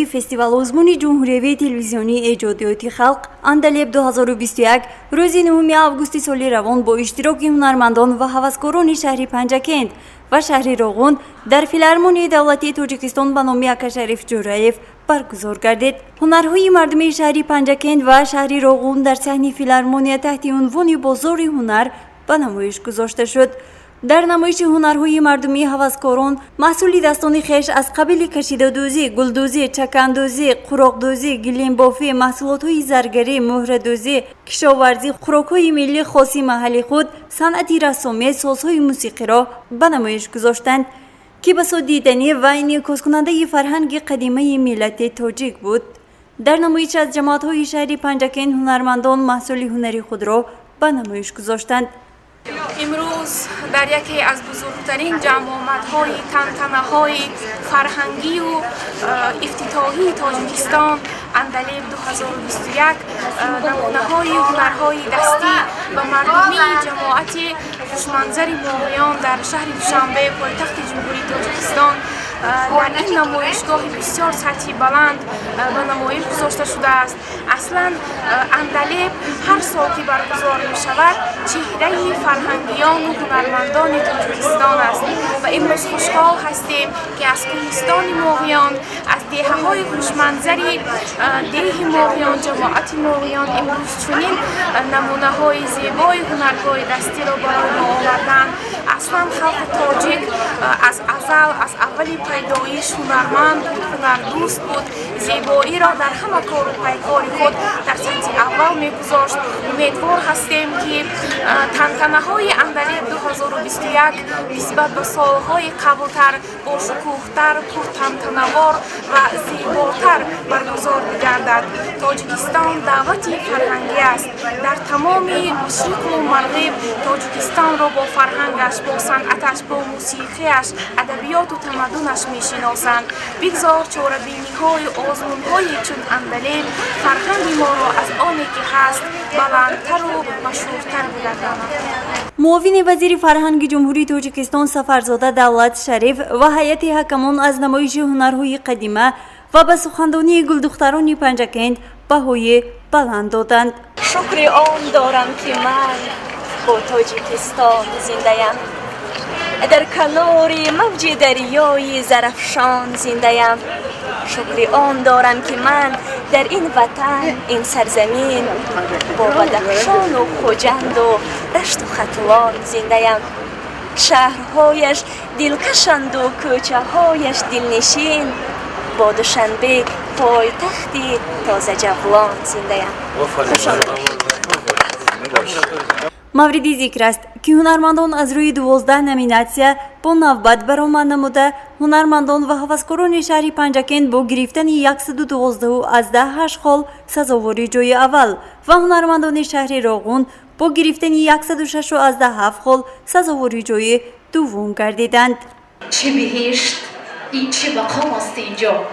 گردشگری فستیوال آزمون جمهوری تلویزیونی ایجادیات خلق اندلیب 2021 روز 9 آگوست سال روان با اشتراک هنرمندان و هوسکاران شهر پنجکند و شهر روغون در فیلارمونی دولتی تاجیکستان به نام اکاشریف جورایف برگزار گردید. هنرهای مردمی شهر پنجکند و شهر روغون در صحنه فیلارمونی تحت عنوان بازار هنر به نمایش گذاشته شد. در نمایش هنرهای مردمی هوسکاران محصول دستان خویش از قبیل کشیده‌دوزی، گلدوزی، چکندوزی، قراقدوزی، گلیم بافی، محصولات‌های زرگری، مهره‌دوزی، کشاورزی، خوراک‌های ملی خاصی محلی خود، صنعت رسامی، سازهای موسیقی را به نمایش گذاشتند که به سود دیدنی و انعکاس کننده فرهنگ قدیمی ملت تاجیک بود. در نمایش از جماعت‌های شهر پنجکند هنرمندان محصول هنری خود را به نمایش گذاشتند. امروز در یکی از بزرگترین جمع‌آمدهای تنتنه‌های فرهنگی و افتتاحی تاجیکستان اندلیب 2021 نمونه‌های هنرهای دستی و مردمی جماعت خوشمنظر موریان در شهر دوشنبه پایتخت جمهوری تاجیکستان در این نمایشگاه بسیار سطحی بلند به نمایش گذاشته شده است. اصلا اندلیب هر سال که برگزار می شود چهره فرهنگیان و هنرمندان تاجیکستان است و امروز خوشحال هستیم که از کوهستان موریان، از دهه های خوشمنظری دیه موریان، جماعت موریان امروز چنین نمونه های زیبای هنرهای دستی را برای ما آوردند. اصلا خلق تاجیک از ازل، از اولی پیدایش هنرمند بود، هنردوست بود، زیبایی را در همه کار و پیکار خود در سطح اول میگذاشت. امیدوار هستیم که تنتنه های اندلیب 2021 نسبت به سالهای قبلتر با شکوهتر، پرتنتنه‌وار و زیباتر برگزار بگردد. تاجیکستان دعوتی فرهنگی است. در تمام مشرق و مغرب تاجیکستان را با فرهنگش، با صنعتش، با موسیقیش، ادبیات و تمدنش میشناسند. بگذار چاره‌بینی‌های آزمون‌های چون اندلیب فرهنگ ما را از آنی که هست بلندتر و مشهورتر بگرداند. معاون وزیر فرهنگ جمهوری تاجیکستان سفرزاده دولت شریف و هیئت حکمان از نمایش هنرهای قدیمه و به سخنرانی گلدختران پنجکند بهای بلند دادند. شکر آن دارم که من با تاجیکستان زنده‌ام، در کنار موج دریای زرافشان زنده‌ام. شکر آن دارم که من در این وطن، این سرزمین با بدخشان و خوجند و رشت و ختلان زنده‌ام. شهرهایش دلکشند و کوچه هایش دلنشین، با دوشنبه پایتخت تازه جوان زنده‌ام. موردی ذکر است که هنرمندان از روی 12 نامیناسیون با نوبت برآمد نموده. هنرمندان و هوسکاران شهر پنجکند با گرفتن 112 از 10 اشغال سزاوار جای اول و هنرمندان شهر روغون با گرفتن 106 از 10 اشغال سزاوار جای دوم گردیدند. چه بهشت، این چه مقام است اینجا.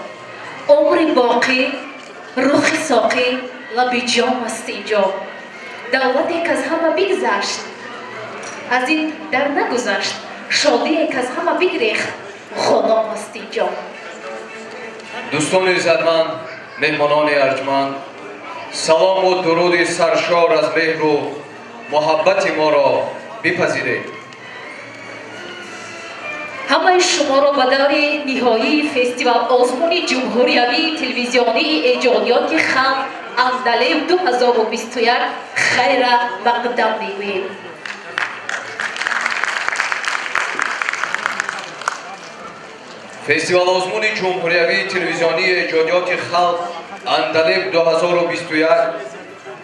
عمر باقی، رخ ساقی، لب جام است اینجا. دولتی که از همه بگذشت، از این در نگذشت. شادی که از همه بگریخت، خانم است اینجا. دوستان عزتمند، مهمانان ارجمند، سلام و درود سرشار از مهر و محبت ما را بپذیرید. همه شما را به دور نهایی فستیوال آزمون جمهوری تلویزیونی ایجادیات خلق اندلیب 2021 خیر مقدم میگوییم. فستیوال آزمون جمهوری تلویزیونی ایجادیات خلق اندلیب 2021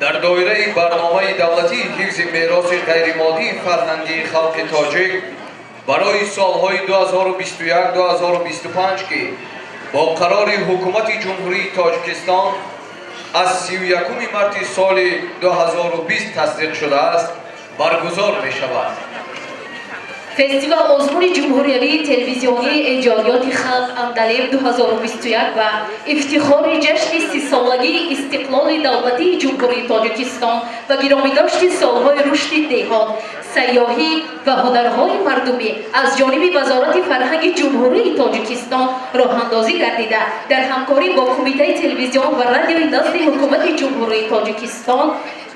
در دایره برنامه دولتی حفظ میراث غیرمادی فرهنگی خلق تاجیک برای سالهای 2021-2025 که با قرار حکومت جمهوری تاجیکستان از 31 مارس سال 2020 تصدیق شده است برگزار می شود. فستیوال آزمون جمهوری تلویزیونی ایجادیات خلق اندلیب 2021 و افتخار جشن 30 سالگی استقلال دولتی جمهوری تاجیکستان و گرامیداشت سالهای رشد دهات сайёҳӣ ва ҳунарҳои мардумӣ аз ҷониби вазорати фарҳанги ҷумҳурии тоҷикистон роҳандозӣ гардида дар ҳамкорӣ бо кумитаи телевизион ва радиои назди ҳукумати ҷумҳурии тоҷикистон,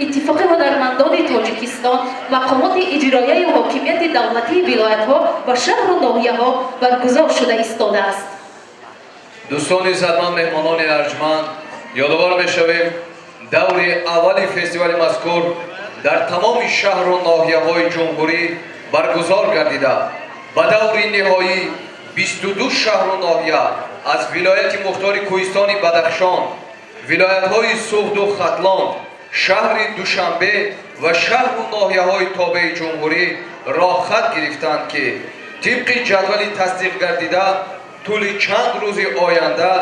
иттифоқи ҳунармандони тоҷикистон, мақомоти иҷроияи ҳокимияти давлатии вилоятҳо ва шаҳру ноҳияҳо баргузор шуда истодааст. дӯстони иzzатманд, меҳмонони арҷманд, ёдовар мешавем даври аввали фестивали мазкур дар тамоми шаҳру ноҳияҳои ҷумҳурӣ баргузор гардида ба даври ниҳоӣ 22 шаҳру ноҳия аз вилояти мухтори кӯҳистони бадахшон, вилоятҳои суғду хатлон, шаҳри душанбе ва шаҳру ноҳияҳои тобеи ҷумҳурӣ роҳхат гирифтанд ки тибқи ҷадвали тасдиқ гардида тӯли чанд рӯзи оянда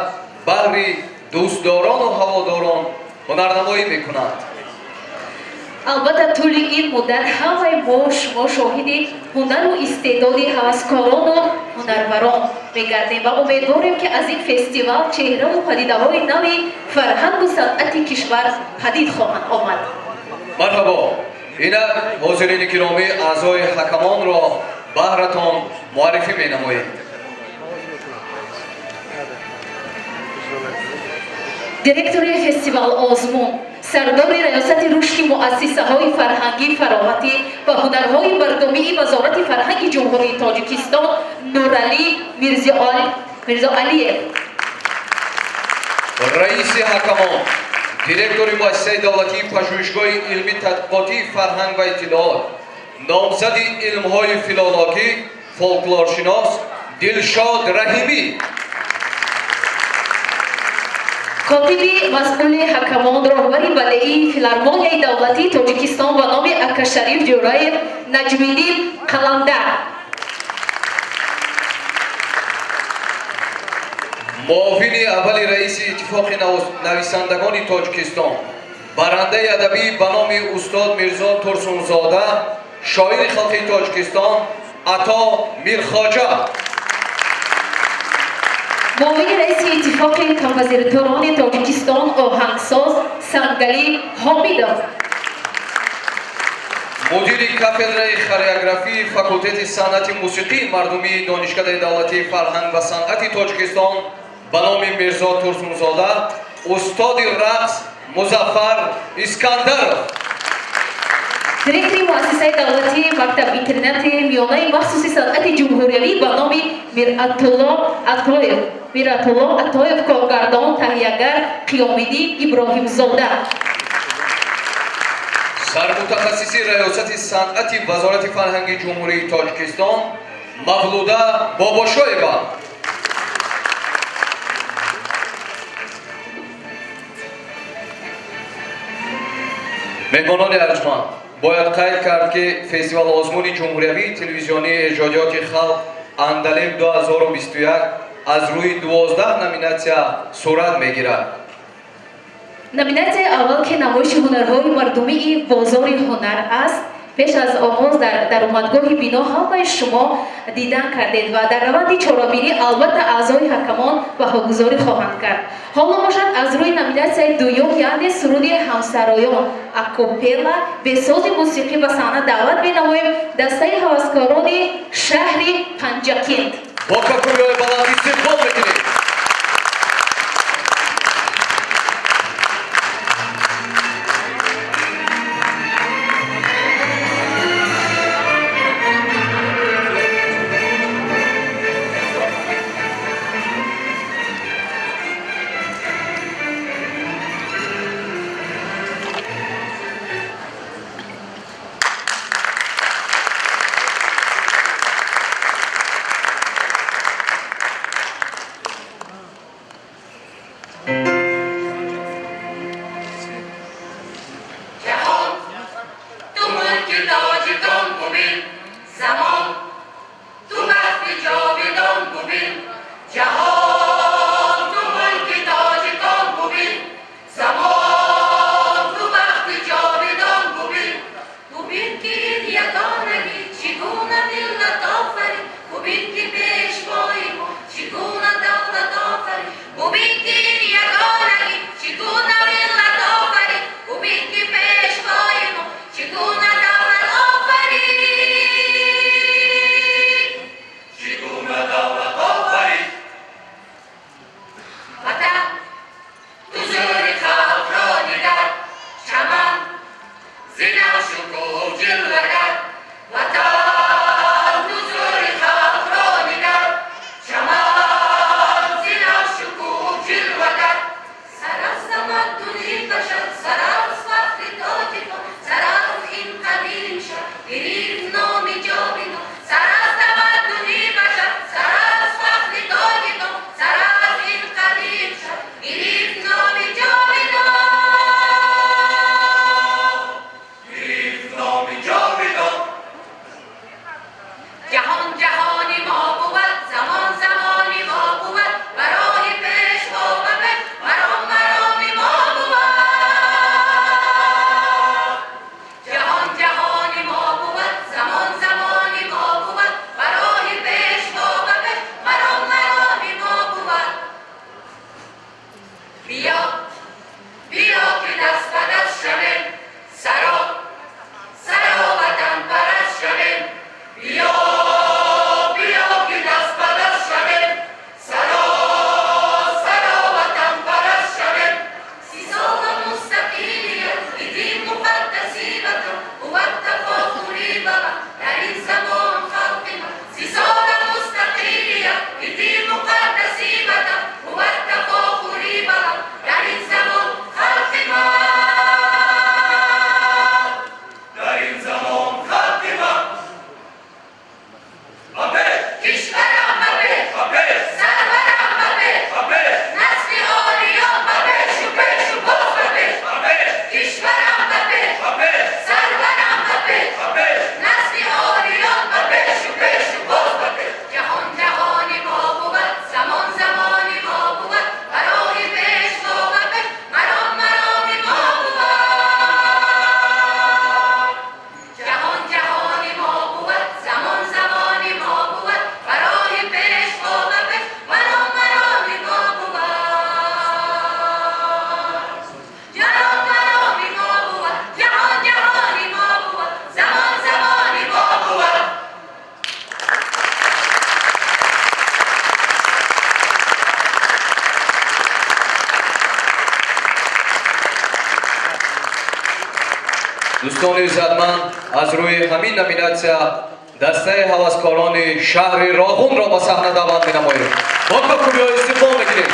баҳри дӯстдорону ҳаводорон ҳунарнамоӣ мекунанд. албатта тӯли ин муддат ҳамаи мо шумо шоҳиди ҳунару истеъдоди ҳаваскорону ҳунарварон мегардем ва умедворем ки аз ин фестивал чеҳраву падидаҳои нави фарҳангу санъати кишвар падид хоҳанд омад. марҳабо, инак ҳозирини гиромӣ аъзои ҳакамонро баҳратон муаррифӣ менамоем. директори фестивал озмун, сардори раёсати рушди муассисаҳои фарҳангӣ, фароғатӣ ва ҳунарҳои мардумии вазорати фарҳанги ҷумҳурии тоҷикистон Нуралӣ Мирзоалиев, раиси ҳакамон, директори муассисаи давлатии пажӯҳишгоҳи илми тадқиқотии фарҳанг ва иттилоот, номзади илмҳои филологӣ, фолклоршинос Дилшод Раҳимӣ, котиби масъули ҳакамон, роҳбари бадеии филармонияи давлатии тоҷикистон ба номи Акашариф Ҷураев Наҷмиддин Қаламдар, муовини аввали раиси иттифоқи нависандагони тоҷикистон, барандаи адабӣ ба номи устод Мирзо Турсунзода, шоири халқи тоҷикистон Ато Мирхоҷа, муовини раиси иттифоқи композиторони тоҷикистон оҳангсоз Сангалӣ Ҳомидов, мудири кафедраи хореографии факултети санъати мусиқии мардумии донишкадаи давлатии фарҳанг ва санъати тоҷикистон ба номи Мирзо Турсунзода, устоди рақс Музаффар Искандаров, директори муассисаи давлатии мактаб-интернати миёнаи махсуси санъати ҷумҳуриявӣ ба номи Миратулло Атоев, коргардон, таҳиягар Қиёмиддин Иброҳимзода, сармутахассиси раёсати санъати вазорати фарҳанги ҷумҳурии тоҷикистон Мавлуда Бобошоева, меҳмонони арҷманд, бояд қайд кард ки фестивал озмуни ҷумҳуриявии телевизионии эҷодиёти халқ Андалеб 2021 аз рӯи 12 номинатсия сурат мегирад. номинатсияи аввал ки намоиши ҳунарҳои мардумии бозори ҳунар аст. пеш аз оғоз дар омадгоҳи бино ҳамаи шумо дидан кардед ва дар раванди чорабинӣ албатта аъзои ҳакамон баҳогузорӣ хоҳанд кард. ҳоло бошад аз рӯи номинатсияи дуюм, яъне суруди ҳамсароён акопела бесози мусиқӣ ба саҳна даъват менамоем дастаи ҳаваскорони шаҳри Панҷакент. бо какӯёи баланд истиқбол мекунем. دوستان عزتمند از روی همین نامیناسیا دسته هوسکاران شهر راغون را به صحنه دعوت می‌نماییم. با خوبی‌های استقبال می‌کنیم.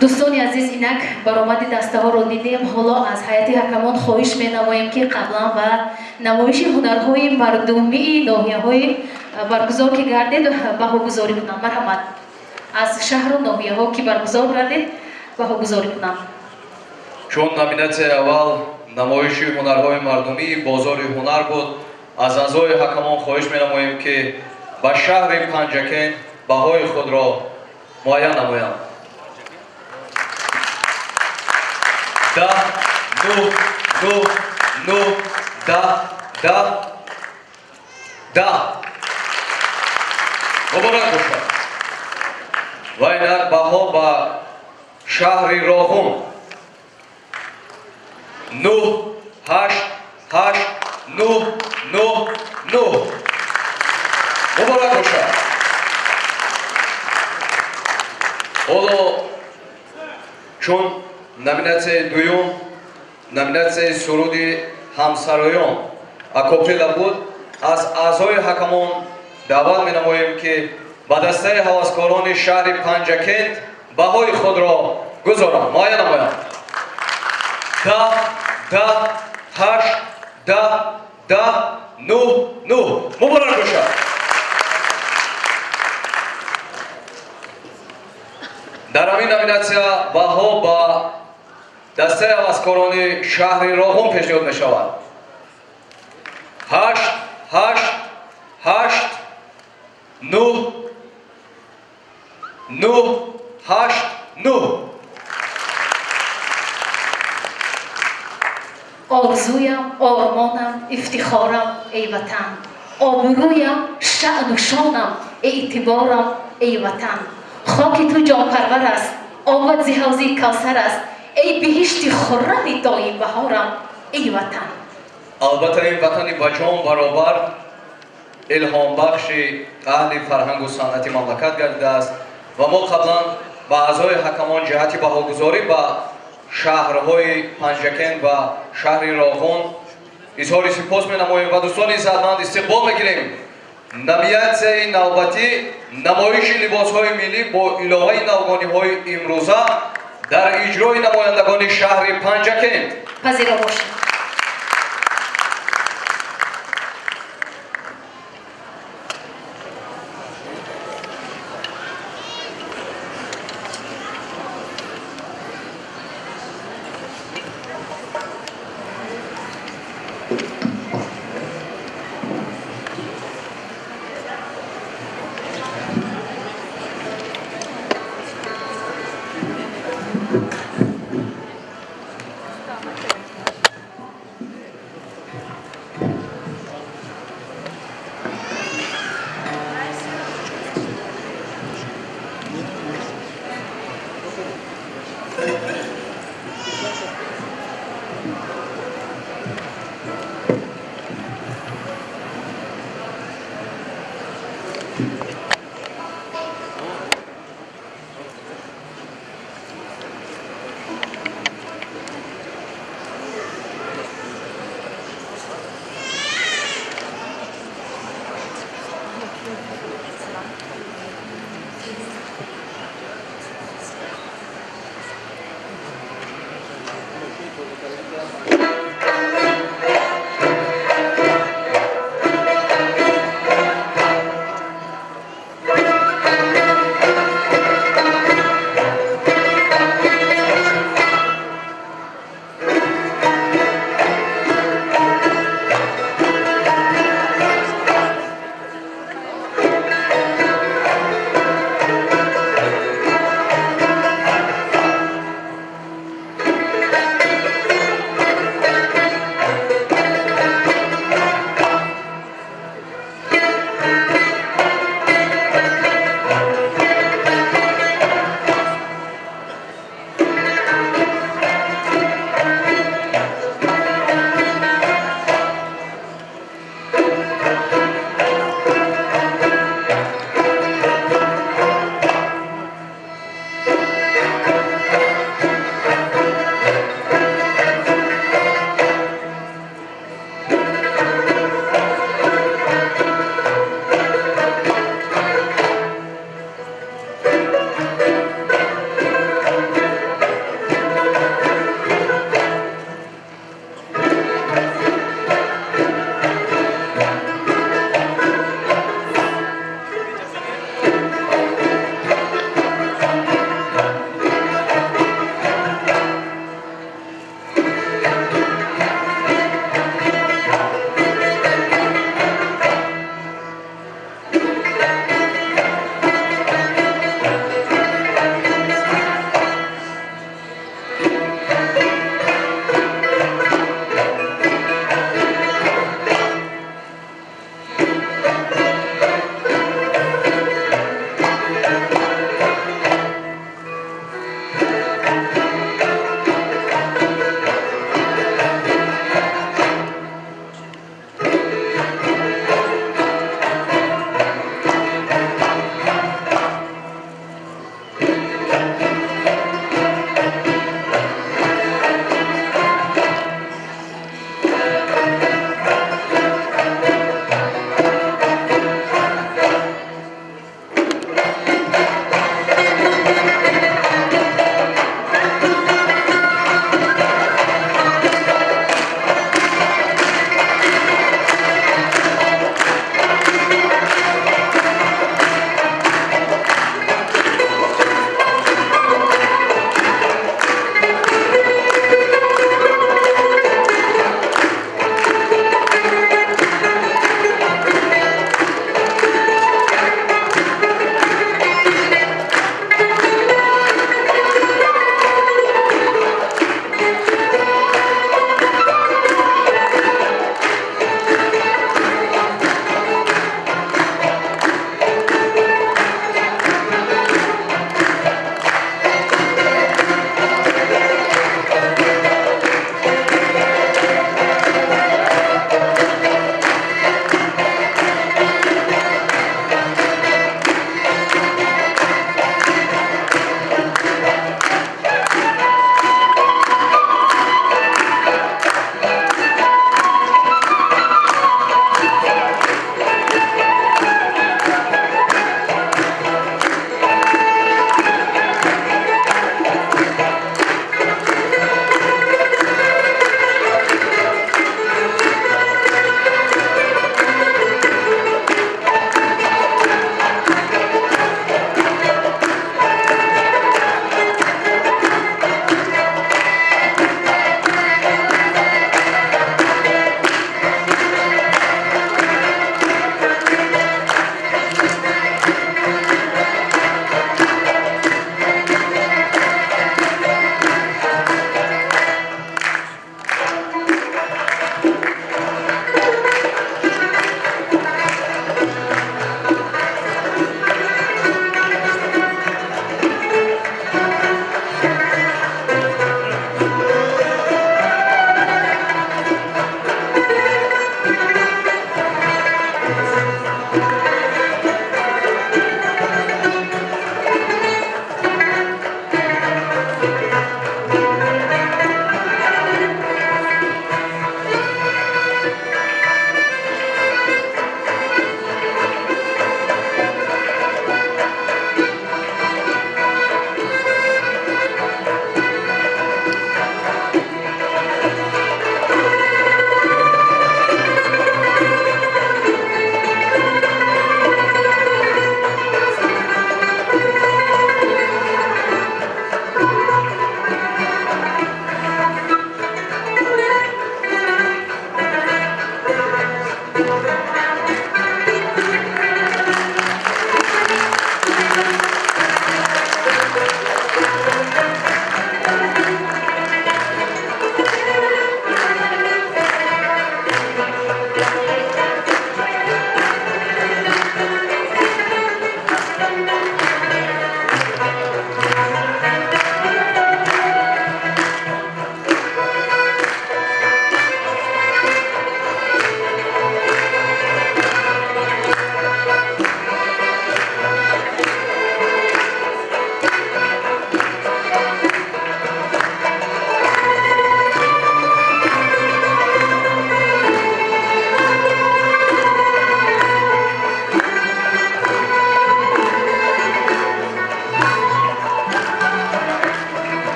دوستانی عزیز اینک برآمد دسته ها رو دیدیم. حالا از هیئت حکمان خواهش می نماییم که قبلا و نمایش هنرهای مردمی ناحیه‌های برگزار که گردید بهاگذاری کنند. مرحمت از شهر و ناحیه ها که برگزار گردید بهاگذاری کنند. چون نامیناسیای اول نمایش هنرهای مردمی بازار هنر بود، از اعضای حکمان خواهش می نماییم که به شهر پنجکین بهای خود را معین نمایند. 10 مبارک باشد. و اینک بها به شهر راغون 9 8 8 9 9 9 مبارک باشد. чун номинатсияи дуюм номинатсияи суруди ҳамсароён акопела буд, аз аъзои ҳакамон даъват менамоем ки ба дастаи ҳаваскорони шаҳри Панҷакент баҳои худро гузоранд. муайян намоянд. 10, 10, 8, 10, 10, 9, 9. муборак бошад. дар ҳамин номинатсия баҳо ба дастаи ҳаваскорони шаҳри Роғун пешниҳод мешавад. 8, 8, 8, 9, 9, 8, 9. орзуям, ормонам, ифтихорам, эй ватан. обрӯям, шаъну шонам, эътиборам, эй ватан. хоки ту ҷонпарвар аст, обад зи ҳавзи кавсар аст, эй биҳишти хуррами доимбаҳорам, эй ватан. албатта ин ватани ба ҷон баробар илҳомбахши аҳли фарҳангу санъати мамлакат гардидааст ва мо қаблан ба аъзои ҳакамон ҷиҳати баҳогузорӣ ба шаҳрҳои Панҷакент ва шаҳри Роғун изҳори сипос менамоем ва дӯстони иzzатманд истиқбол мегирем. номинатсияи навбатӣ намоиши либосҳои миллӣ бо иловаи навгониҳои имрӯза дар иҷрои намояндагони шаҳри Панҷакент. пазиро бошед.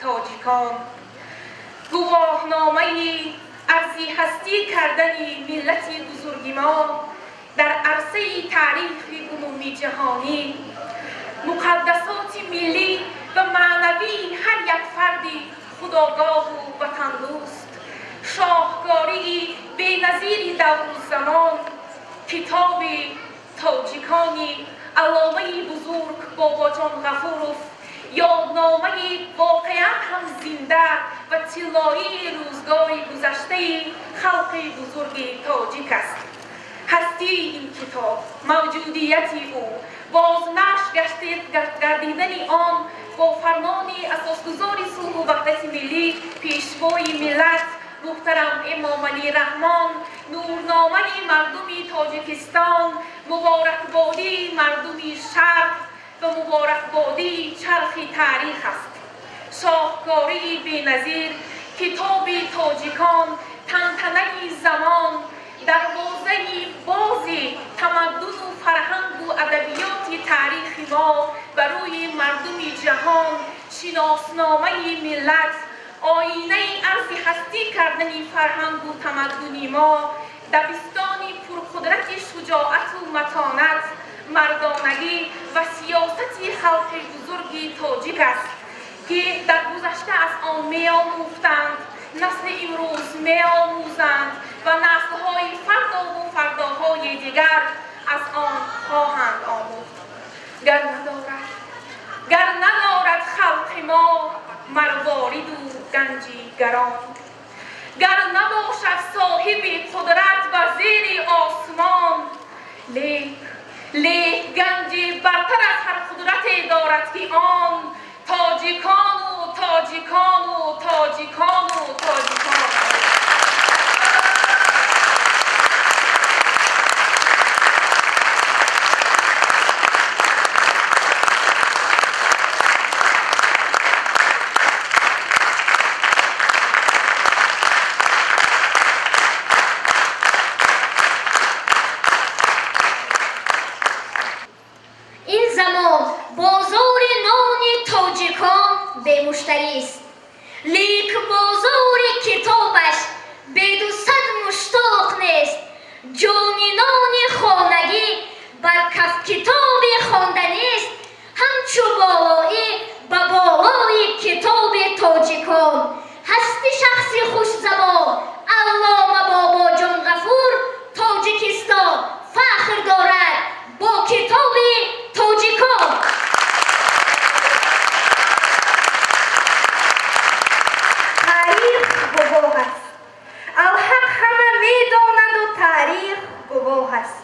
تاجیکان. گواهنامه‌ای ارزی هستی کردن ملت بزرگ ما در عرصه تاریخ عمومی جهانی، مقدسات ملی و معنوی هر یک فردی خودآگاه و وطن دوست، شاهکاری بی‌نظیر دور زمان، کتاب تاجیکانی علامه بزرگ بابا جان غفورов، یادنامه واقعا هم زنده و طلایی روزگار گذشته خلق بزرگ تاجیک است. هستی این کتاب، موجودیت او، بازنشر گردیدن آن با فرمان اساسگزار صلح و وحدت ملی، پیشوای ملت محترم امام علی رحمان، نورنامه مردم تاجیکستان، مبارکبادی مردم شرق و مبارکبادی چرخ تاریخ است. شاهکاری بی‌نظیر کتاب تاجیکان، تنتنه زمان، دروازه بازی تمدن و فرهنگ و ادبیات تاریخ ما برای مردم جهان، شناسنامه ملت، آینه ارزی هستی کردن فرهنگ و تمدن ما، دبستان پرقدرت شجاعت و متانت، مردانگی و سیاست خلق بزرگ تاجیک است که در گذشته از آن می‌آموختند، نسل امروز می‌آموزند و نسل‌های فردا و فرداهای دیگر از آن خواهند آموخت. گر ندارد خلق ما مروارید و گنجی گران، گر نباشد صاحب قدرت و زیر آسمان، لیک گنج برتر از هر قدرت دارد که آن تاجیکان و تاجیکان و تاجیکان و تاجیکان. این زمان بازار نان تاجیکان به مشتری است، لیک بازار کتابش به 200 مشتاق نیست. جان نان خانگی بر کف کتاب خواندنی است، همچو بالایی به بالای کتاب تاجیکان. هستی شخصی خوش زبان علامه بابا جان غفور، تاجیکستان فخر دارد با کتاب تاجیکان. تاریخ گواه است، الحق همه می‌داند و تاریخ گواه است.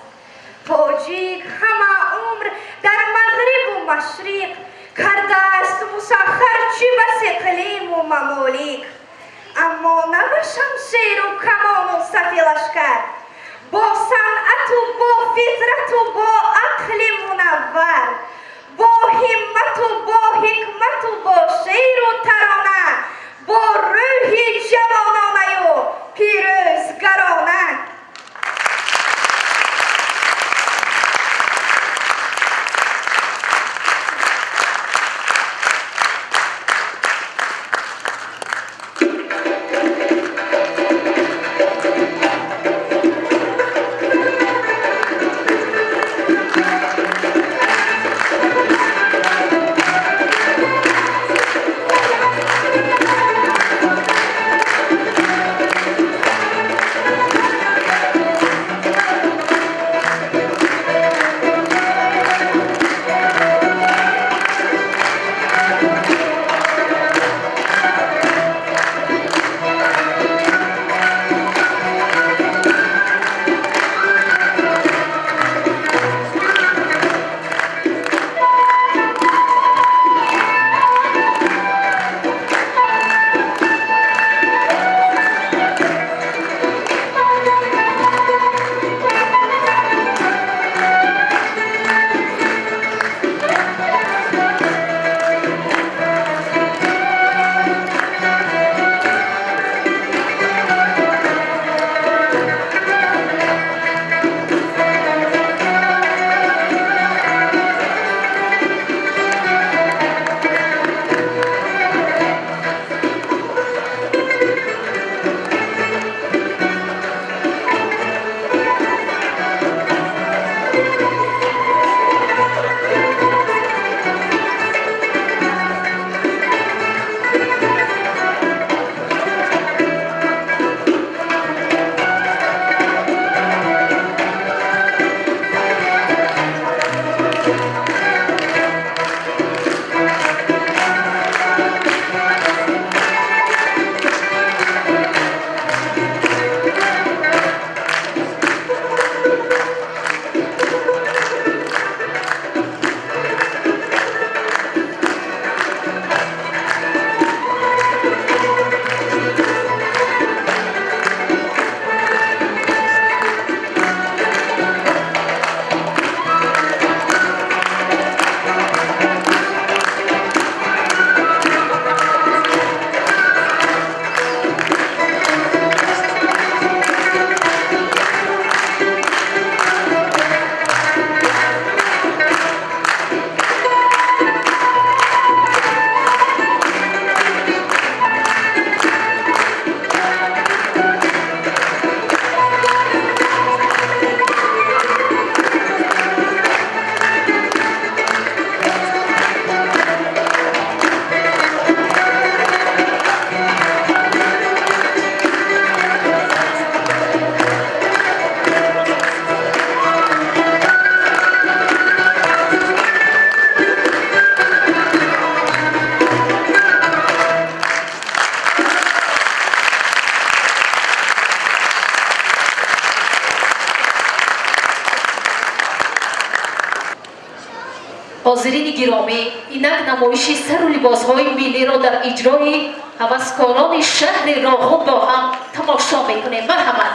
تاجیک همه عمر در مغرب و مشرق کرده است مسخر چی بس اقلیم و ممالک، اما نه به شمشیر و کمان و صف لشکر، با صنعت و با فطرت و با عقل منور، با همت و با حکمت و با شعر و ترانه، با روح جوانانه و پیروزگرانه. ҳозирини гиромӣ, инак намоиши сару либосҳои миллиро дар иҷрои ҳаваскорони шаҳри Роғун бо ҳам тамошо мекунем. Марҳамат.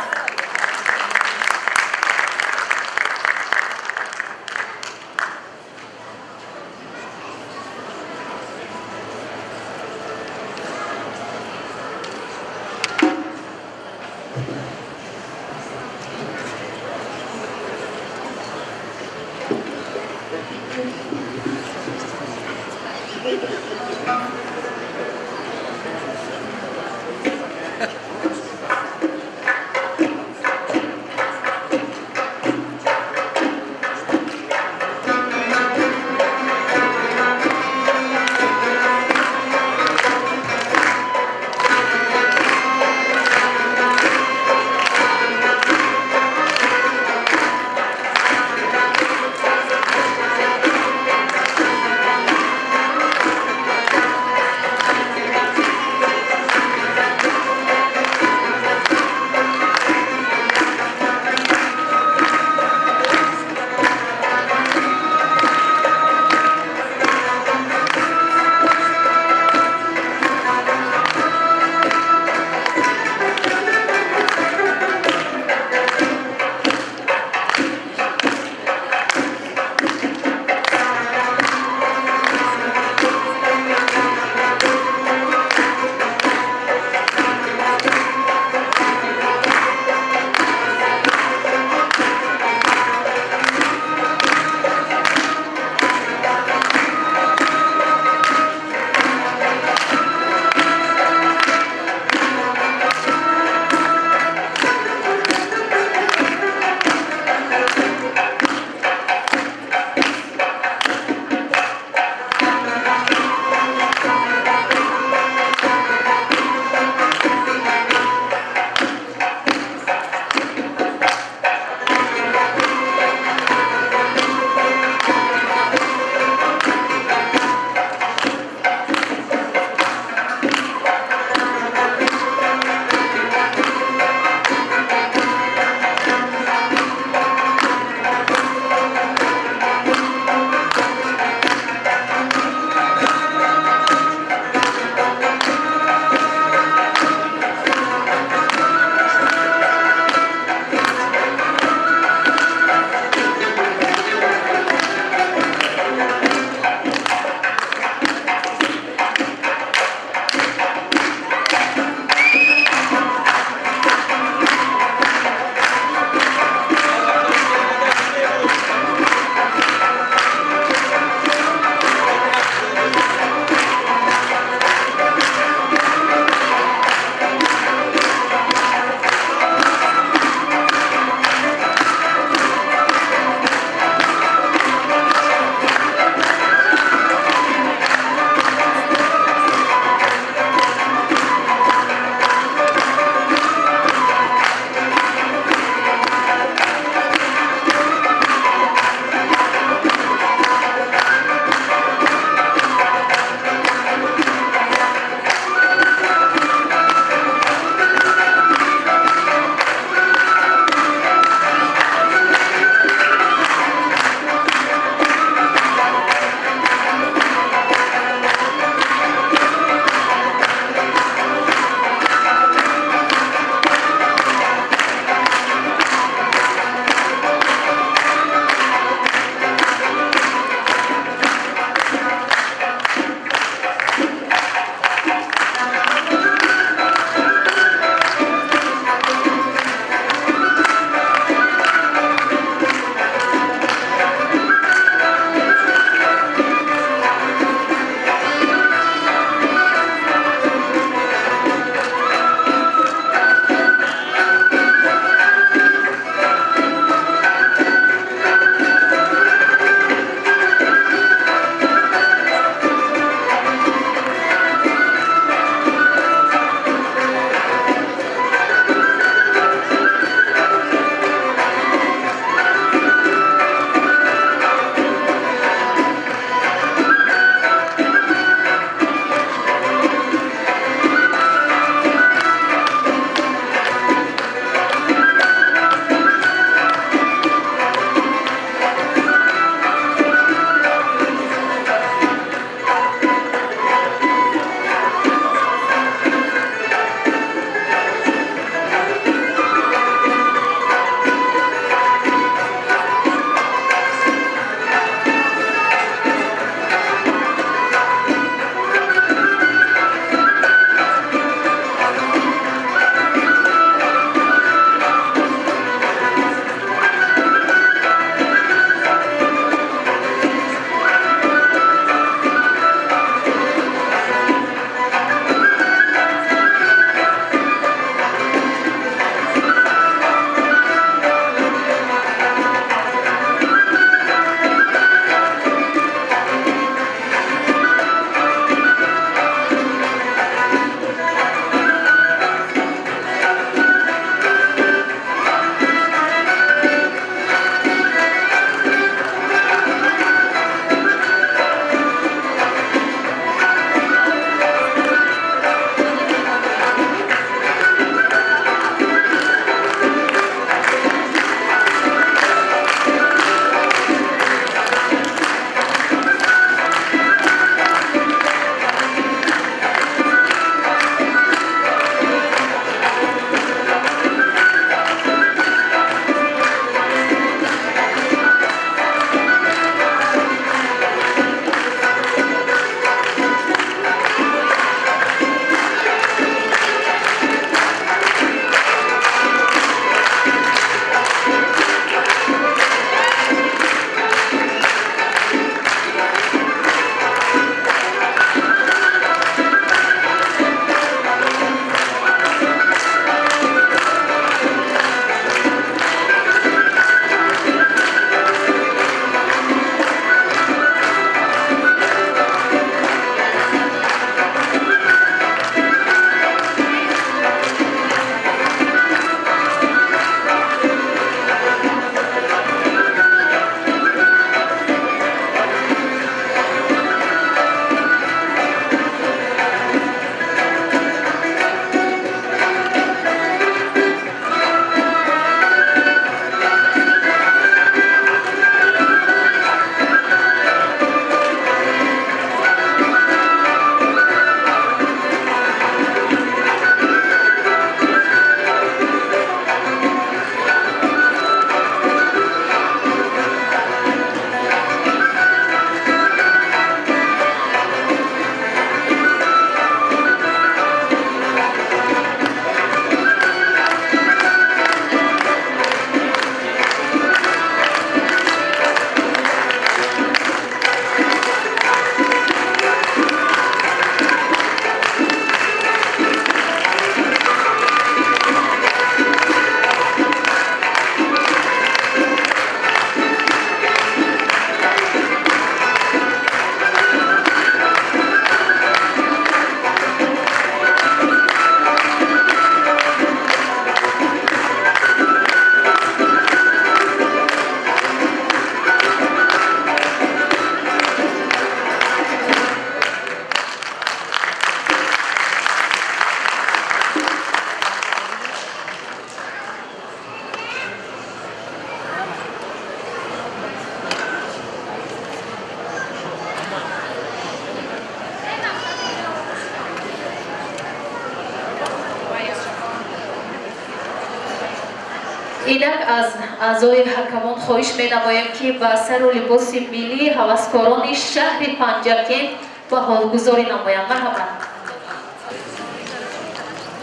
اینک از اعضای حکمان خواهش می‌نمایم که با سر و لباس ملی هوسکاران شهر پنجکند با حالگذاری نمایند. مرحبا.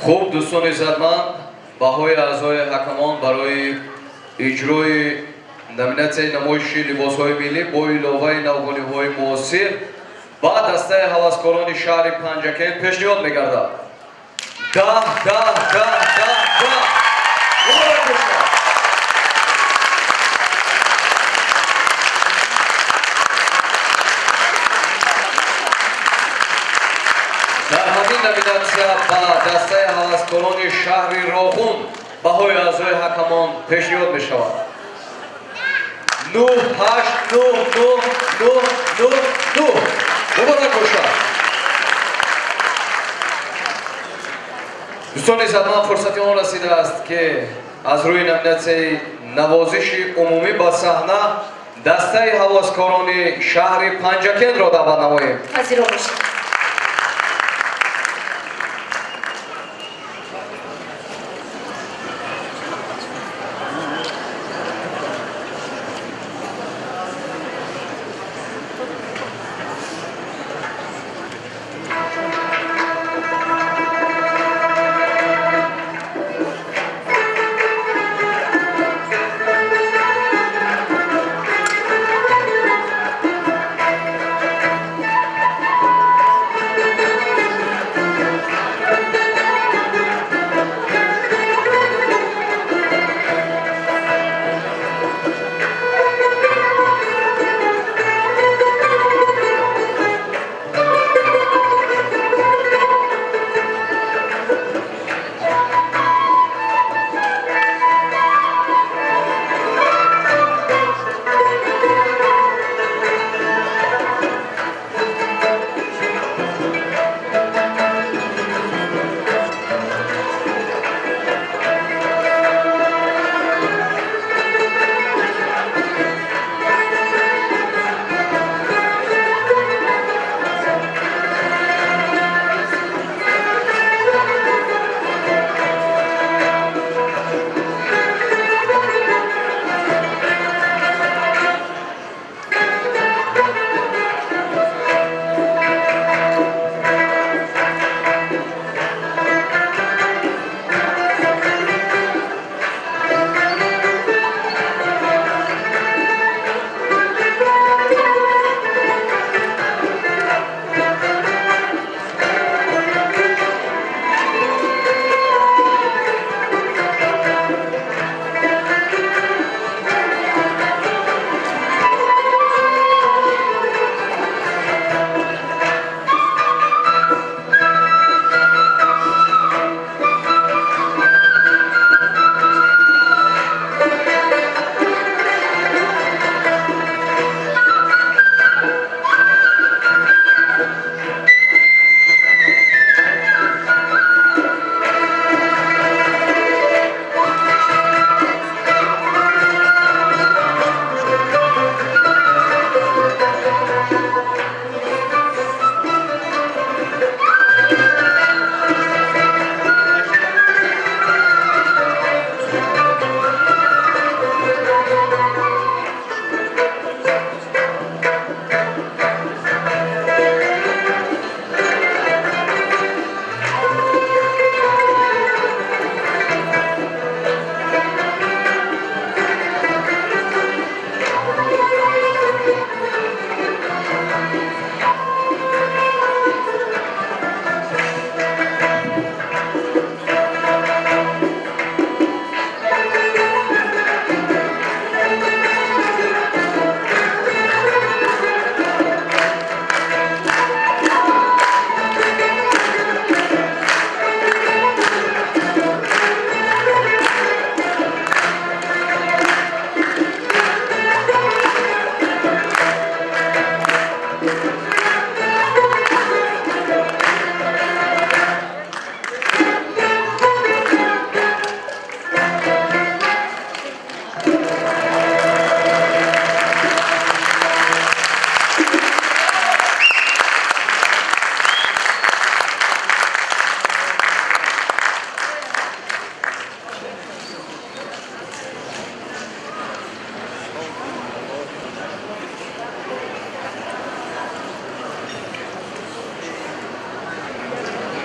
خوب دوستان عزتمند، بهای اعضای حکمان برای اجرای номинация намоиши либосҳои миллӣ бо иловаи навбониҳои муосир ба дастаи ҳаваскорони шаҳри Панҷакент пешниҳод мегардад. дар ҳамин номинатсия ба дастаи ҳаваскорони шаҳри Роғун баҳои аъзои ҳакамон пешниҳод мешавад. 9-8-9-9-9-9 муборак бошад. дӯстони иззатманд, фурсати он расидааст ки аз рӯи номинатсияи навозиши умумӣ ба саҳна дастаи ҳавоскорони шаҳри Панҷакентро даъват намоем. пазиро бошед.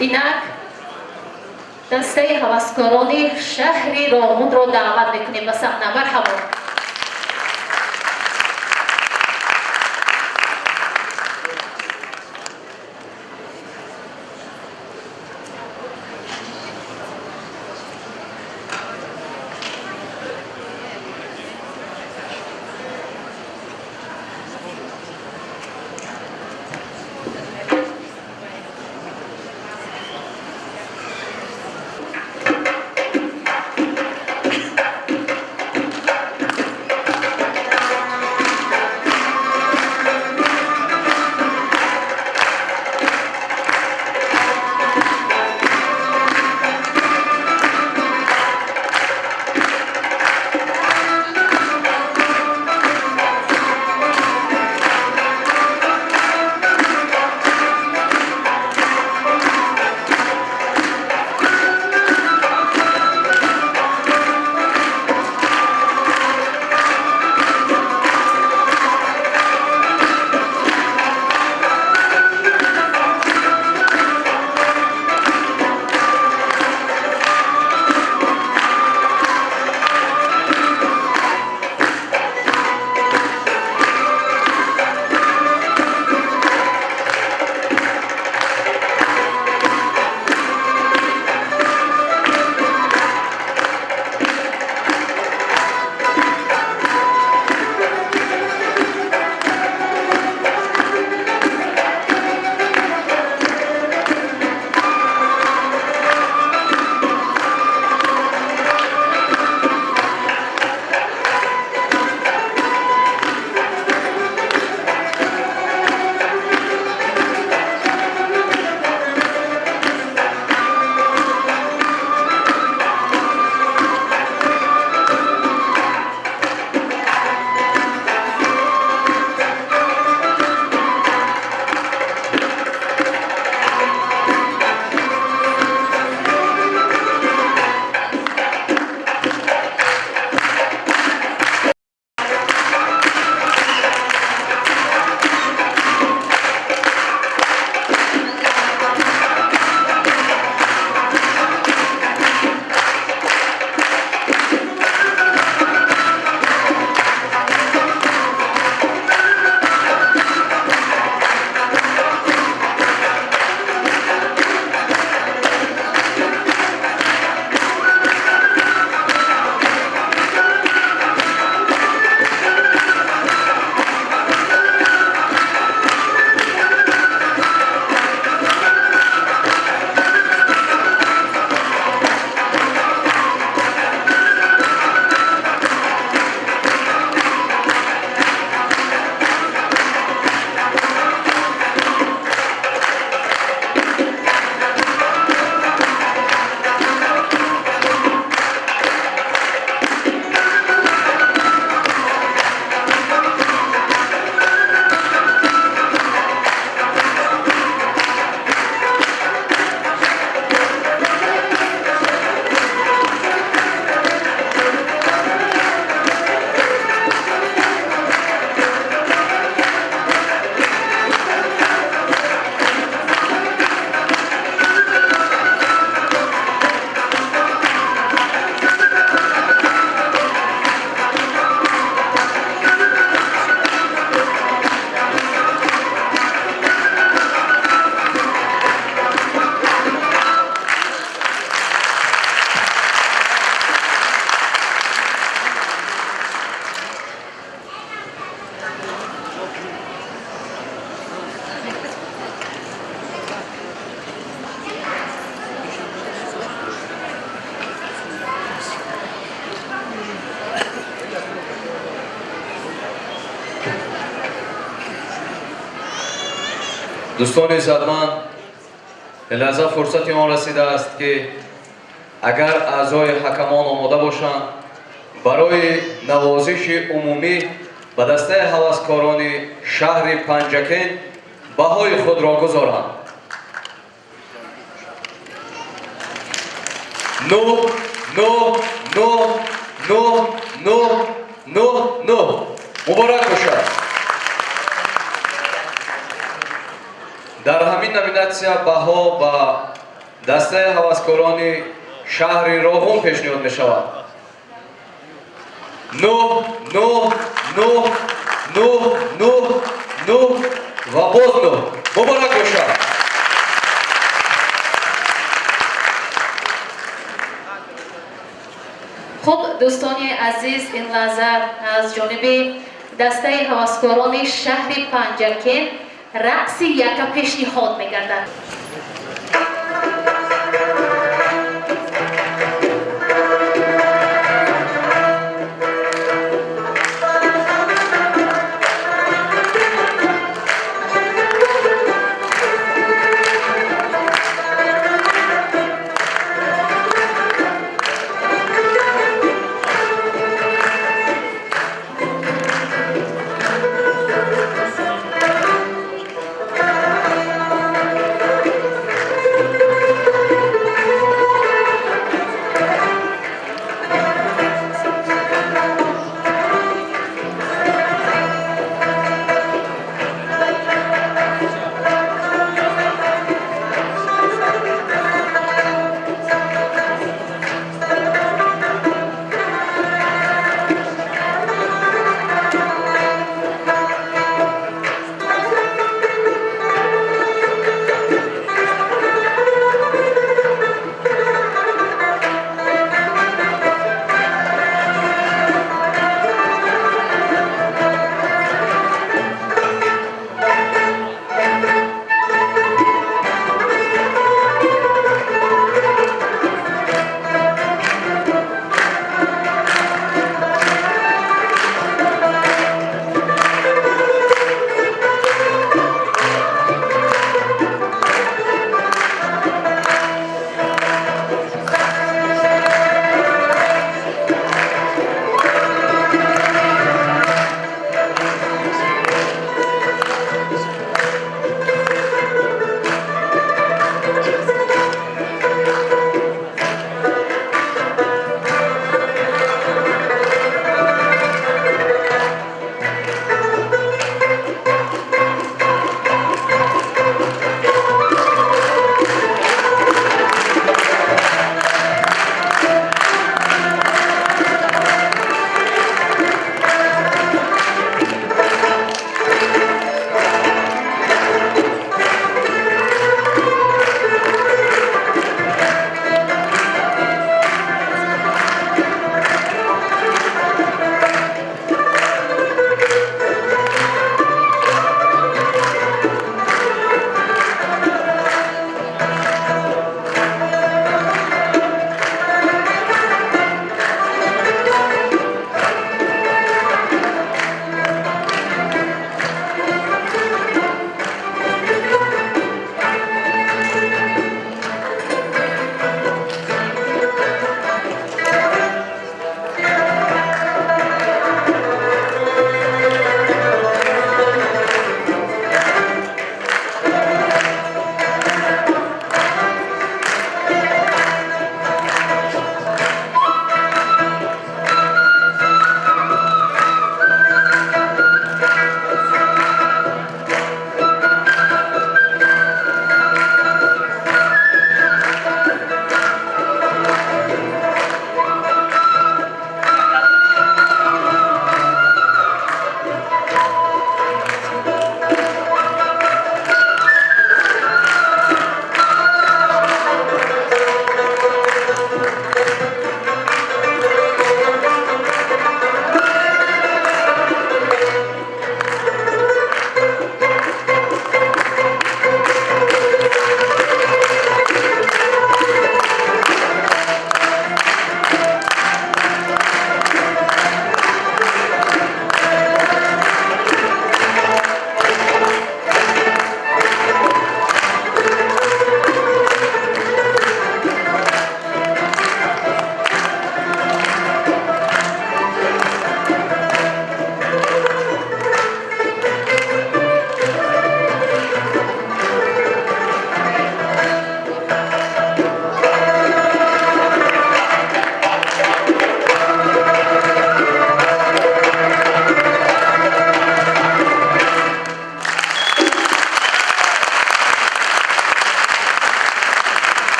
اینک دسته هوسکاران شهر راغون را دعوت میکنیم به صحنه. مرحبا. دوستان عزتمند، لحظه فرصتی آن رسیده است که اگر اعضای حکمان آماده باشند برای نوازش عمومی به دسته هوسکاران شهر پنجکین بهای خود را گذارند. نو نو نو نو نو نو نو مبارک باشد. در همین نومیناسیا بها با دسته هواسکاران شهر راغون پیشنهاد می شود. 9 9 9 9 9 9 و باز 9. مبارک باشد. خب دوستان عزیز، این لحظه از جانب دسته هواسکاران شهر پنجکین رقص یکا پیشنهاد می‌گردد.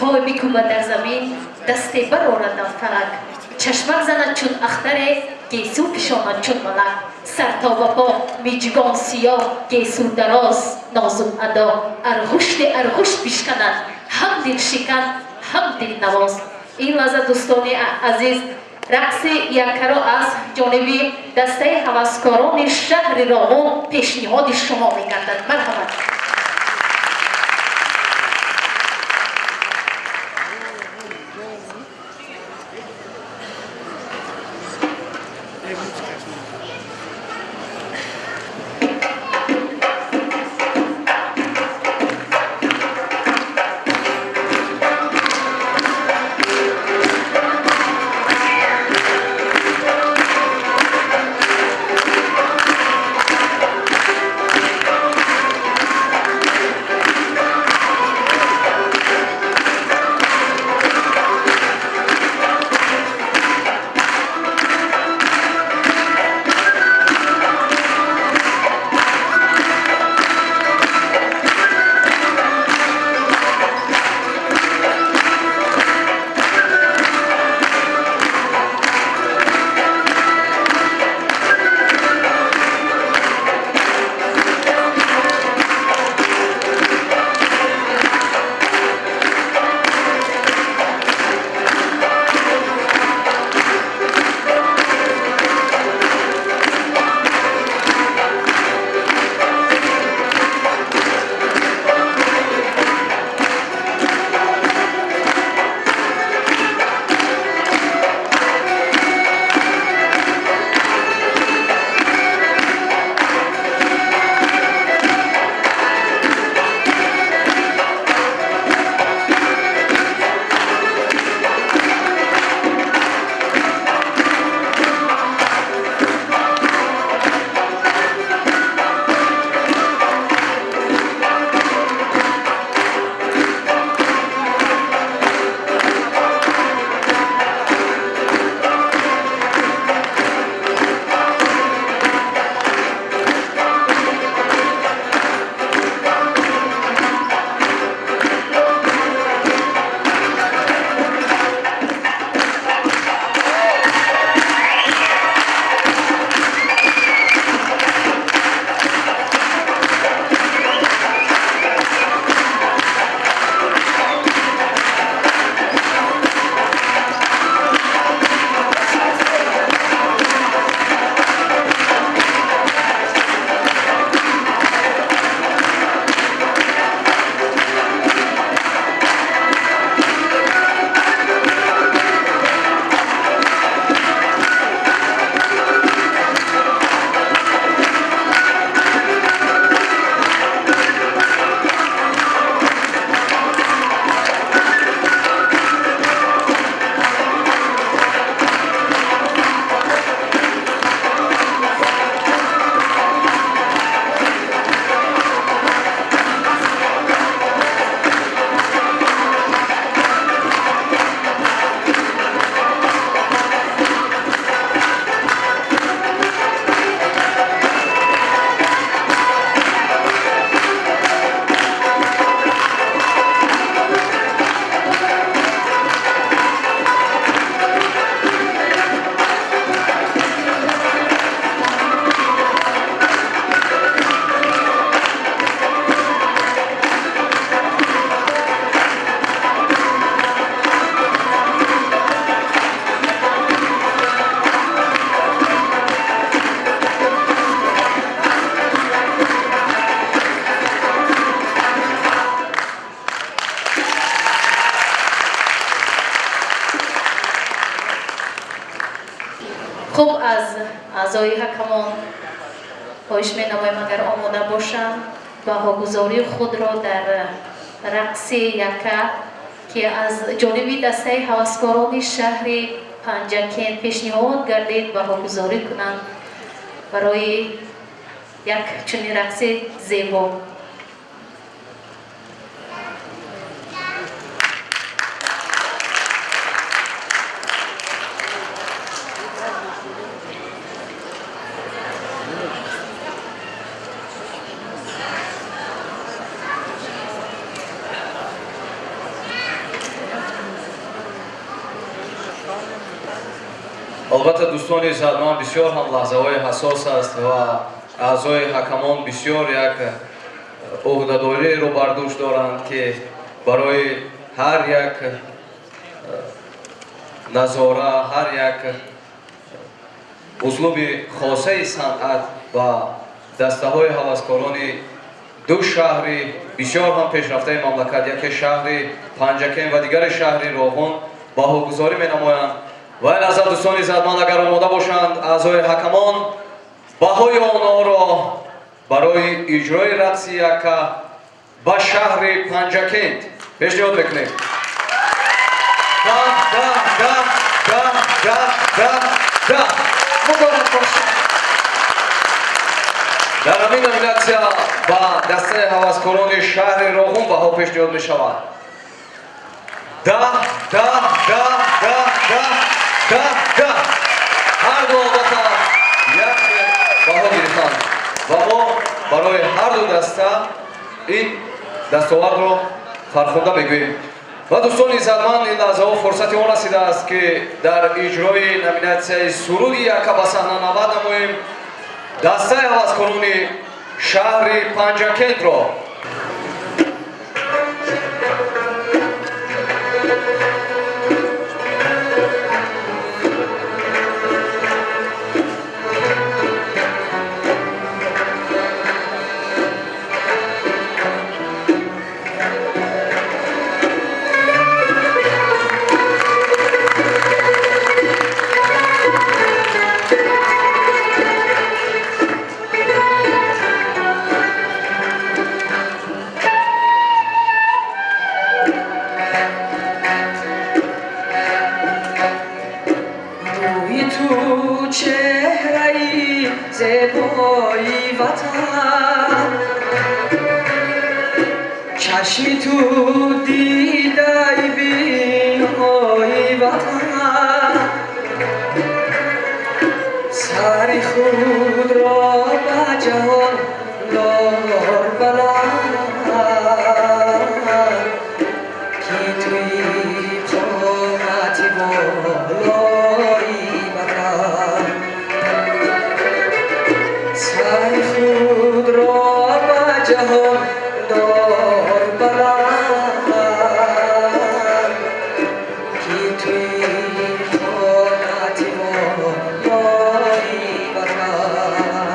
پای میکوبد در زمین دستی برآورد فلک چشمک زند چون اختر گیسو پیشاند چون ملک سر تا و پا میجگان سیاه گیسو دراز نازم ادا ارغشت پیشکند هم دل شکن هم دل نواز. این لحظه دوستان عزیز رقص یکرا از جانب دسته هوسکاران شهر راغون پیشنهاد شما می‌گردد. مرحبا. خوب از اعضای حکمان خواهش می‌نمایم اگر آماده باشند بهاگذاری خود را در رقص یکه که از جانب دسته هوسکاران شهر پنجکین پیشنهاد گردید بهاگذاری کنند برای یک چنین رقص زیبا. البته دوستان زدمان بسیار هم لحظه های حساس است و اعضای حکمان بسیار یک عهده‌داری رو بر دوش دارند که برای هر یک نظاره، هر یک اسلوب خاصه صنعت و دسته های هوسکاران دو شهر بسیار هم پیشرفته مملکت، یک شهر پنجکین و دیگر شهر راغون بهاگذاری می نمایند و این از دوستان زدمان اگر آماده باشند اعضای حکمان بهای آنها را برای اجرای رقص یکه به شهر پنجکین پیشنهاد میکنیم. مبارک باشد. در همین نومیناسیا با دسته هوسکاران شهر راغون بها پیشنهاد می شود. هر دو البته یک بها گرفتند و ما برای هر دو دسته این دستاورد رو فرخنده میگوییم. و دوستان عزتمند این لحظه ها فرصت آن رسیده است که در اجرای نومیناسیای سرود یکه به صحنه نود نماییم دسته هوسکاران شهر پنجکین را. چهره‌ای زیبایی وطن، چشمی تو دیده‌ای بینایی وطن، سری خود را به جهان دار بلند که توی قامتی بالایی وطن، سری خود را به جهان دار بلند که توی قامتی بالایی وطن.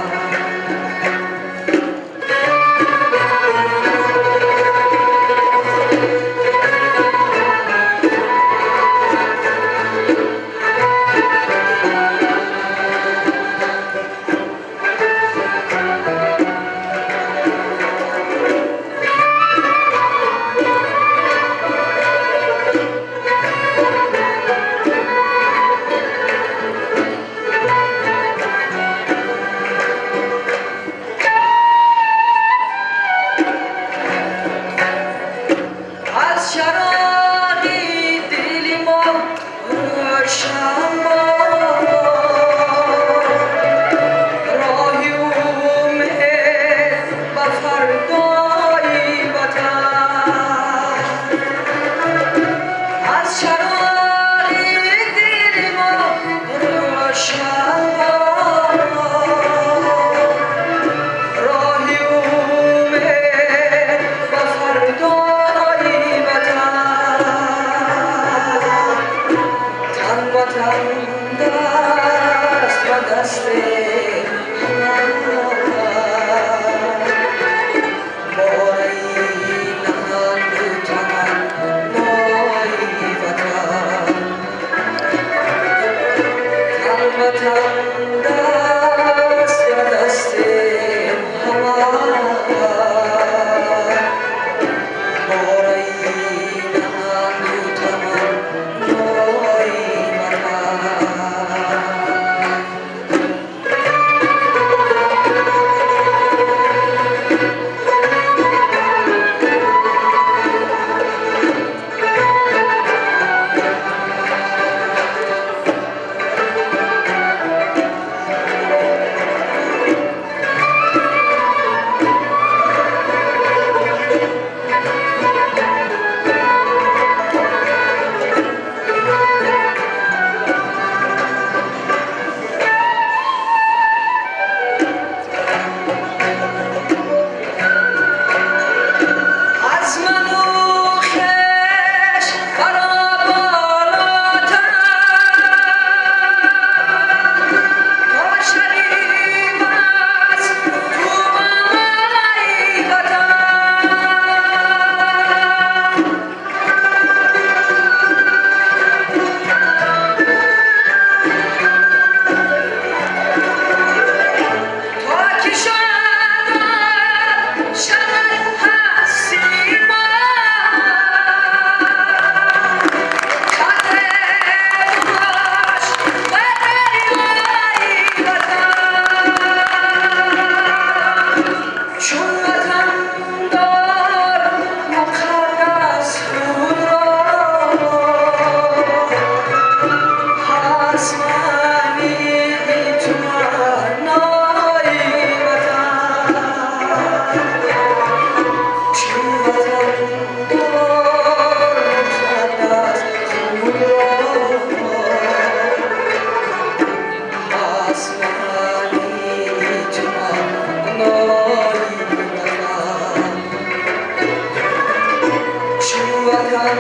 وطن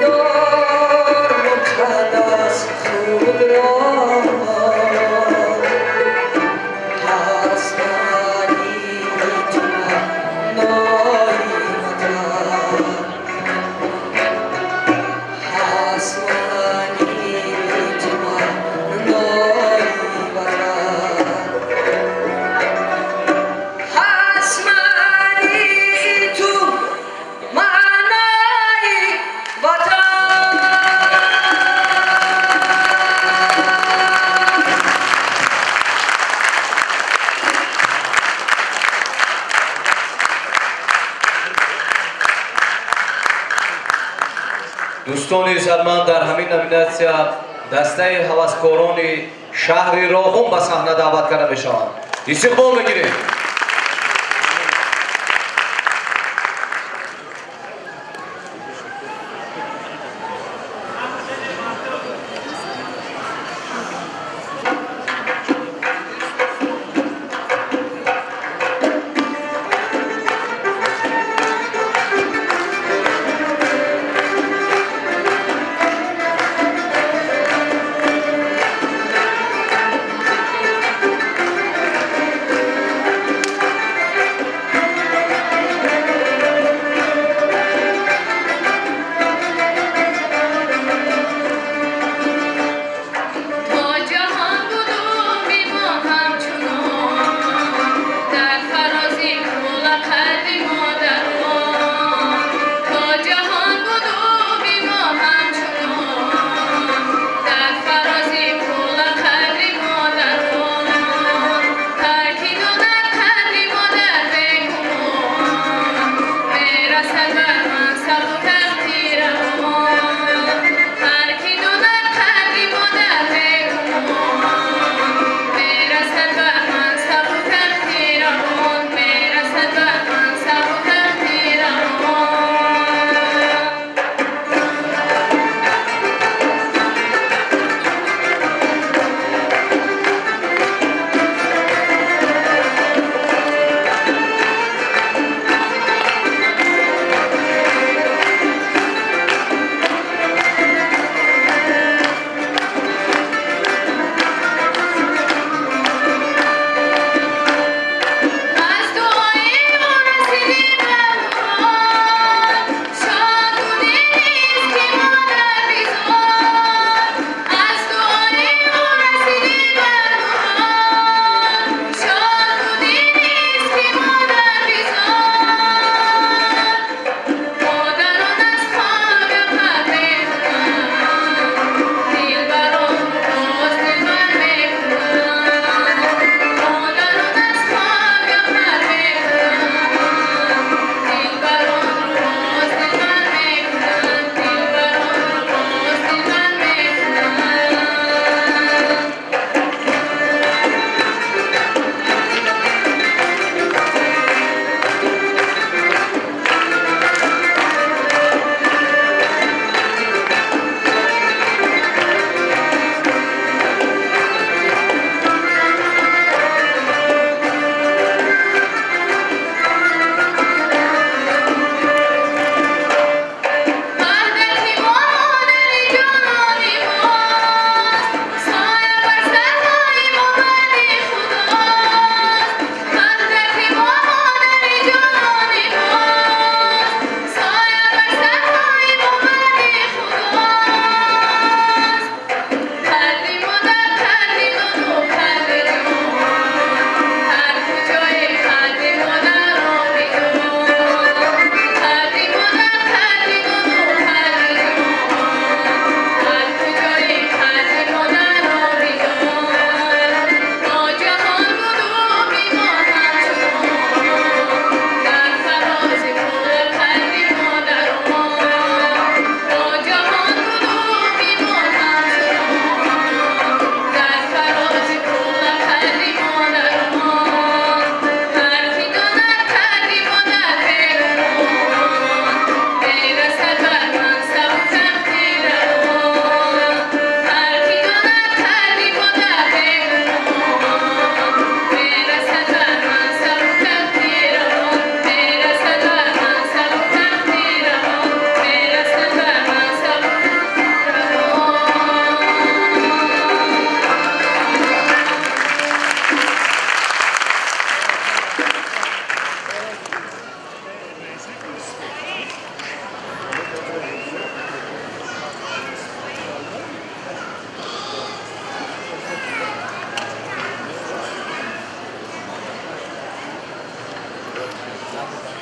دار مقدس خود را هستانی تمنای وطن هستانی تمنای وطن هستانی تو معنای وطن دوستان عزتمند، در همین نومیناسیا دسته هوسکاران شهر راغون به صحنه دعوت کرده میشوند. استقبال بگیرید.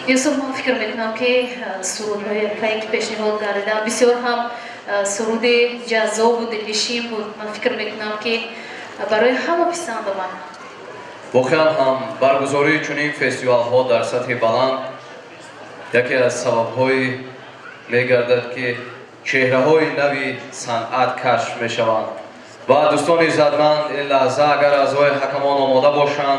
یوسف من فکر میکنم که سرودهای پنج پیشنهاد کردم بسیار هم سرود جذاب و دلنشین بود. من فکر میکنم که برای همه پسند آمد. واقعا هم برگزاری چنین فستیوال ها در سطح بلند یکی از سبب های میگردد که چهره های نوی صنعت کشف می شوند و دوستان عزتمند این لحظه اگر اعضای حکمان آماده باشند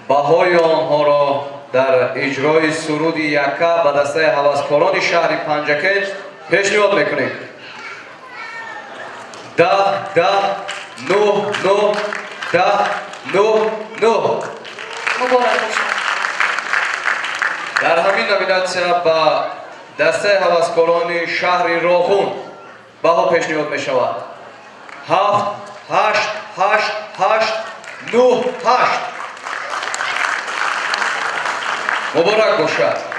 بهای آنها را در اجرای سرود یکه به دسته هوسکاران شهر پنجکش پیشنهاد میکنیم. 10 10 9 9 10 9 9 مبارک باشد. در همین نومیناسیا با دسته هوسکاران شهر راغون بها پیشنهاد می شود. 7 8 8 8 9 8 مبارک باشد.